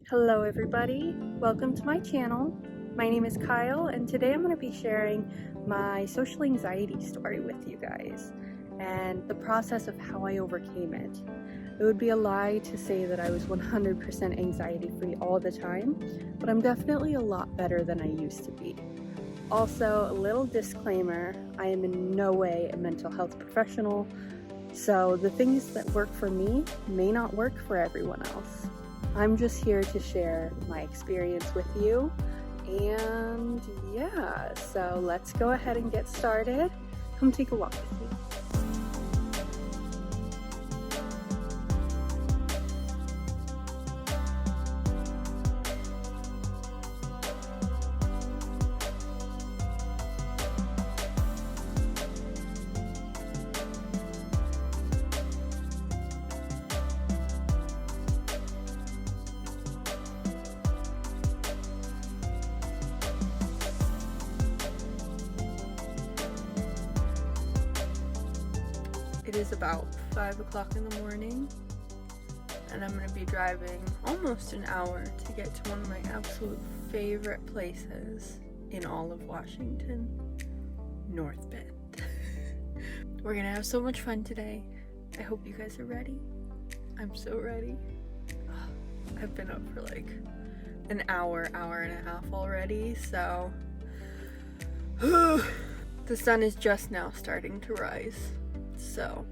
Hello everybody, welcome to my channel. My name is Kyle and today I'm going to be sharing my social anxiety story with you guys and the process of how I overcame it. It would be a lie to say that I was 100% anxiety free all the time, but I'm definitely a lot better than I used to be. Also, a little disclaimer, I am in no way a mental health professional, so the things that work for me may not work for everyone else. I'm just here to share my experience with you, and yeah, so let's go ahead and get started. Come take a walk with me. It is about 5 o'clock in the morning and I'm going to be driving almost an hour to get to one of my absolute favorite places in all of Washington, North Bend. We're going to have so much fun today. I hope you guys are ready. I'm so ready. I've been up for like an hour and a half already, so the sun is just now starting to rise. So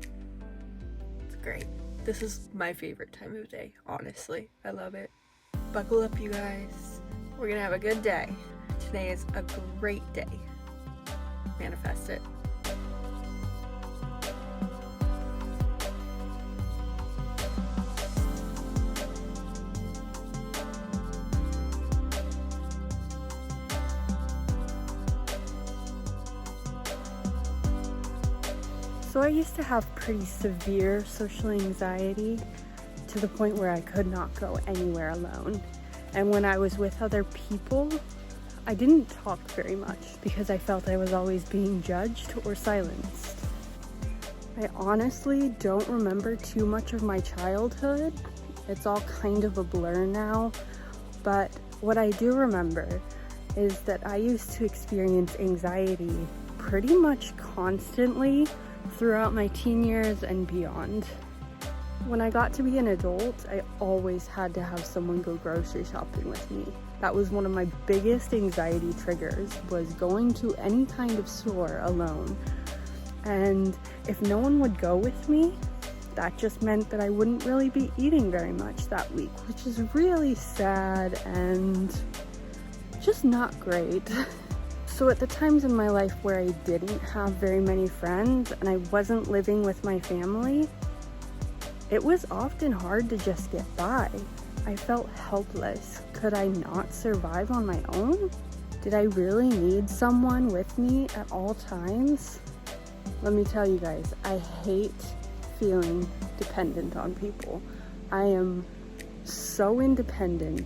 it's great. This is my favorite time of day, honestly. I love it. Buckle up, you guys. We're gonna have a good day. Today is a great day. Manifest it. So I used to have pretty severe social anxiety to the point where I could not go anywhere alone. And when I was with other people, I didn't talk very much because I felt I was always being judged or silenced. I honestly don't remember too much of my childhood. It's all kind of a blur now. But what I do remember is that I used to experience anxiety pretty much constantly throughout my teen years and beyond. When I got to be an adult, I always had to have someone go grocery shopping with me. That was one of my biggest anxiety triggers, was going to any kind of store alone. And if no one would go with me, that just meant that I wouldn't really be eating very much that week, which is really sad and just not great. So at the times in my life where I didn't have very many friends and I wasn't living with my family, it was often hard to just get by. I felt helpless. Could I not survive on my own? Did I really need someone with me at all times? Let me tell you guys, I hate feeling dependent on people. I am so independent,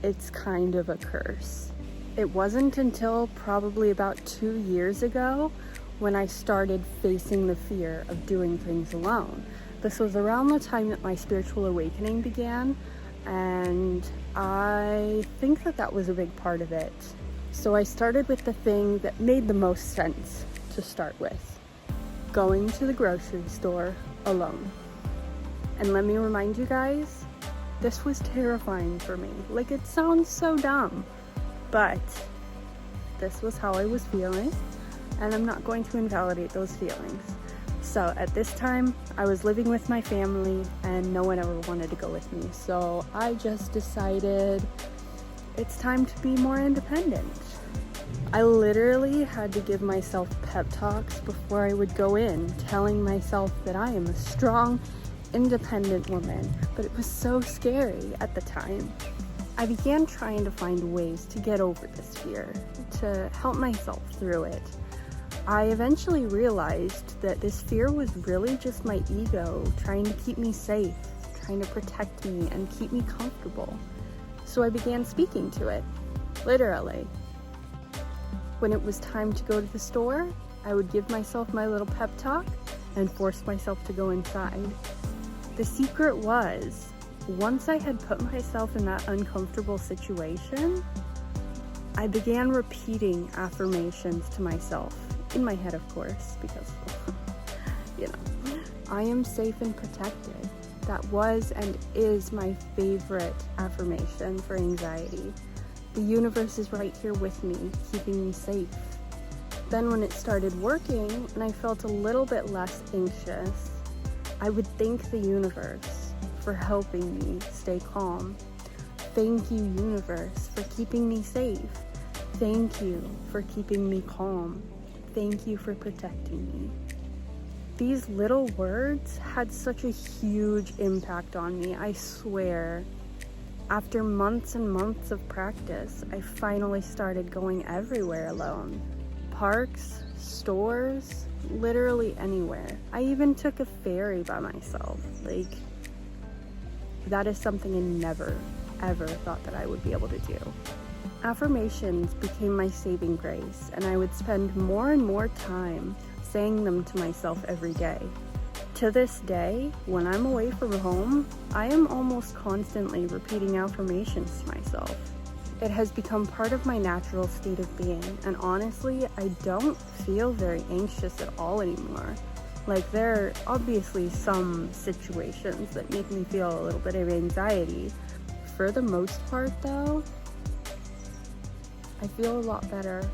it's kind of a curse. It wasn't until probably about 2 years ago when I started facing the fear of doing things alone. This was around the time that my spiritual awakening began, and I think that was a big part of it. So I started with the thing that made the most sense to start with: going to the grocery store alone. And let me remind you guys, this was terrifying for me. Like, it sounds so dumb, but this was how I was feeling, and I'm not going to invalidate those feelings. So at this time, I was living with my family and no one ever wanted to go with me. So I just decided it's time to be more independent. I literally had to give myself pep talks before I would go in, telling myself that I am a strong, independent woman, but it was so scary at the time. I began trying to find ways to get over this fear, to help myself through it. I eventually realized that this fear was really just my ego trying to keep me safe, trying to protect me and keep me comfortable. So I began speaking to it, literally. When it was time to go to the store, I would give myself my little pep talk and force myself to go inside. The secret was once I had put myself in that uncomfortable situation, I began repeating affirmations to myself, in my head of course, because, I am safe and protected. That was and is my favorite affirmation for anxiety. The universe is right here with me, keeping me safe. Then when it started working and I felt a little bit less anxious, I would thank the universe for helping me stay calm. Thank you, universe, for keeping me safe. Thank you for keeping me calm. Thank you for protecting me. These little words had such a huge impact on me, I swear. After months and months of practice, I finally started going everywhere alone. Parks, stores, literally anywhere. I even took a ferry by myself. That is something I never, ever thought that I would be able to do. Affirmations became my saving grace, and I would spend more and more time saying them to myself every day. To this day, when I'm away from home, I am almost constantly repeating affirmations to myself. It has become part of my natural state of being, and honestly, I don't feel very anxious at all anymore. There are obviously some situations that make me feel a little bit of anxiety. For the most part though, I feel a lot better,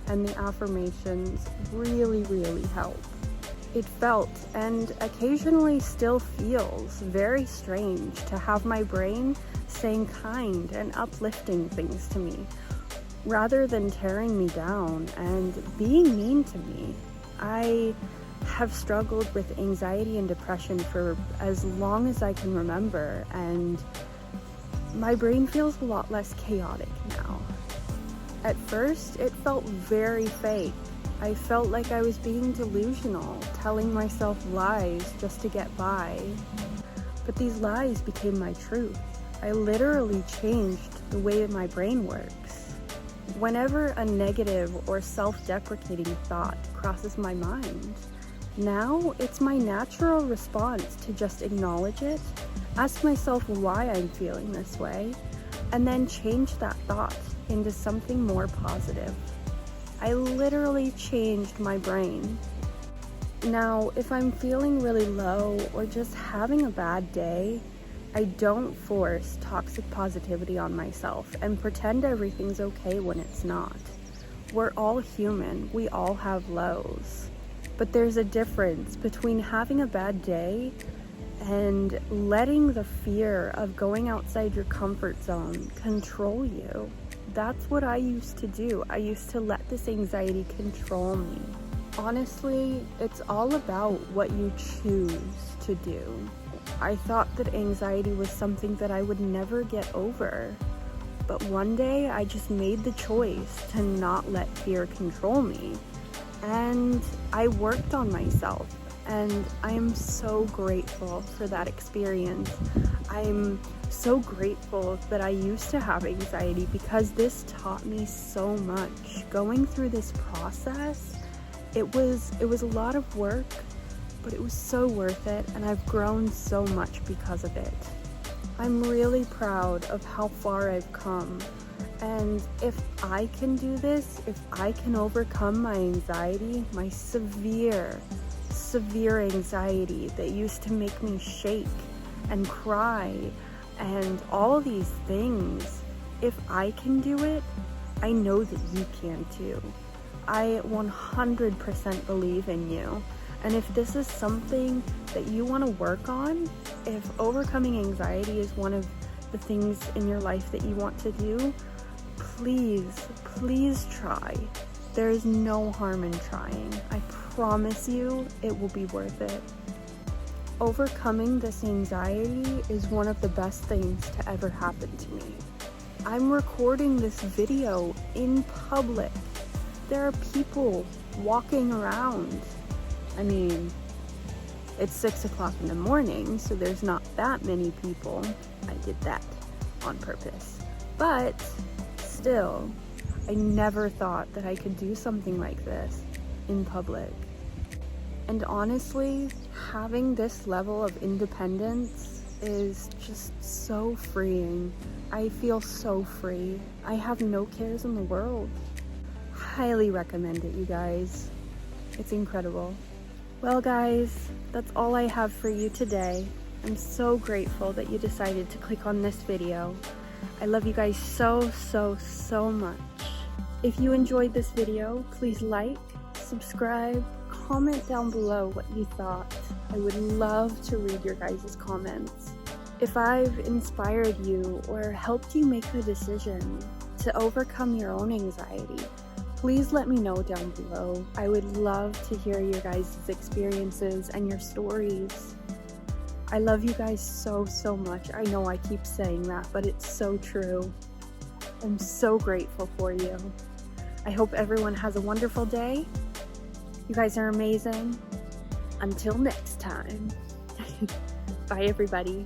and the affirmations really, really help. It felt, and occasionally still feels, very strange to have my brain saying kind and uplifting things to me, rather than tearing me down and being mean to me. I have struggled with anxiety and depression for as long as I can remember, and my brain feels a lot less chaotic now. At first, it felt very fake. I felt like I was being delusional, telling myself lies just to get by. But these lies became my truth. I literally changed the way my brain works. Whenever a negative or self-deprecating thought crosses my mind, now it's my natural response to just acknowledge it, ask myself why I'm feeling this way, and then change that thought into something more positive. I literally changed my brain. Now, if I'm feeling really low or just having a bad day, I don't force toxic positivity on myself and pretend everything's okay when it's not. We're all human, we all have lows. But there's a difference between having a bad day and letting the fear of going outside your comfort zone control you. That's what I used to do. I used to let this anxiety control me. Honestly, it's all about what you choose to do. I thought that anxiety was something that I would never get over. But one day I just made the choice to not let fear control me. And I worked on myself. And I am so grateful for that experience. I'm so grateful that I used to have anxiety, because this taught me so much. Going through this process, it was a lot of work, but it was so worth it, and I've grown so much because of it. I'm really proud of how far I've come, and if I can do this, if I can overcome my anxiety, my severe anxiety that used to make me shake and cry and all these things, if I can do it, I know that you can too. I 100% believe in you. And if this is something that you want to work on, if overcoming anxiety is one of the things in your life that you want to do, please try. There is no harm in trying. I promise you it will be worth it. Overcoming this anxiety is one of the best things to ever happen to me. I'm recording this video in public. There are people walking around. I mean, it's 6 o'clock in the morning, so there's not that many people. I did that on purpose. But still, I never thought that I could do something like this in public. And honestly, having this level of independence is just so freeing. I feel so free. I have no cares in the world. Highly recommend it, you guys. It's incredible. Well guys, that's all I have for you today. I'm so grateful that you decided to click on this video. I love you guys so, so, so much. If you enjoyed this video, please like, subscribe, comment down below what you thought. I would love to read your guys' comments. If I've inspired you or helped you make the decision to overcome your own anxiety, please let me know down below. I would love to hear your guys' experiences and your stories. I love you guys so, so much. I know I keep saying that, but it's so true. I'm so grateful for you. I hope everyone has a wonderful day. You guys are amazing. Until next time. Bye, everybody.